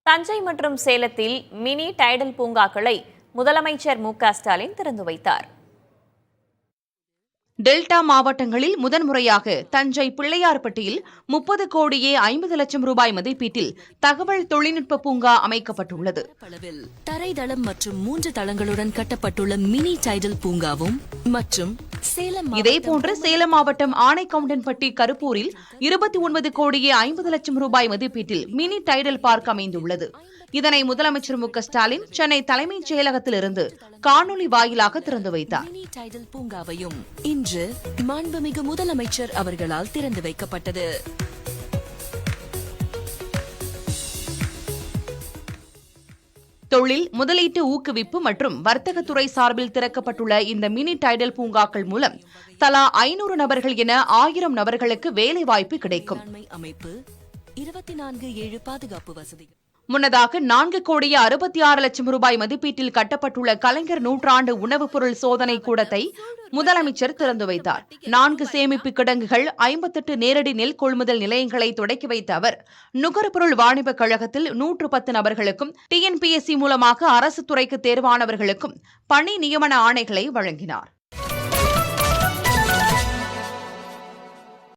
தஞ்சை மற்றும் சேலத்தில் mini tidal பூங்காக்களை முதலமைச்சர் மு.க.ஸ்டாலின் திறந்து வைத்தார். டெல்டா மாவட்டங்களில் முதன்முறையாக தஞ்சை பிள்ளையார்பட்டியில் 30 கோடியே 50 லட்சம் ரூபாய் மதிப்பீட்டில் தகவல் தொழில்நுட்ப பூங்கா அமைக்கப்பட்டுள்ளது. தரைதளம் மற்றும் 3 தளங்களுடன் கட்டப்பட்டுள்ள மினி டைடல் பூங்காவும் மற்றும் இதேபோன்று சேலம் மாவட்டம் ஆனைக்கவுண்டன்பட்டி கருப்பூரில் 29 கோடியே 50 லட்சம் ரூபாய் மதிப்பீட்டில் மினி டைடல் பார்க் அமைந்துள்ளது. இதனை முதலமைச்சர் மு.க.ஸ்டாலின் சென்னை தலைமைச் செயலகத்திலிருந்து காணொலி வாயிலாக திறந்து வைத்தார். மினி டைடல் பூங்காவையும் இன்று மாண்புமிகு முதலமைச்சர் அவர்களால் திறந்து வைக்கப்பட்டது. தொழில் முதலீட்டு ஊக்குவிப்பு மற்றும் வர்த்தகத்துறை சார்பில் திறக்கப்பட்டுள்ள இந்த மினி டைடல் பூங்காக்கள் மூலம் தலா 500 நபர்கள் என 1000 நபர்களுக்கு வேலைவாய்ப்பு கிடைக்கும். அமைப்பு 24/7 பாதுகாப்பு வசதிகள். முன்னதாக 4 கோடியே 66 லட்சம் ரூபாய் மதிப்பீட்டில் கட்டப்பட்டுள்ள கலைஞர் நூற்றாண்டு உணவுப் பொருள் சோதனை கூடத்தை முதலமைச்சர் திறந்து வைத்தார். 4 சேமிப்பு கிடங்குகள், 58 நேரடி நெல் கொள்முதல் நிலையங்களை தொடக்கி வைத்த அவர் நுகர்பொருள் வாணிபக் கழகத்தில் 110 நபர்களுக்கும் TNPSC மூலமாக அரசு துறைக்கு தேர்வானவர்களுக்கும் பணி நியமன ஆணைகளை வழங்கினார்.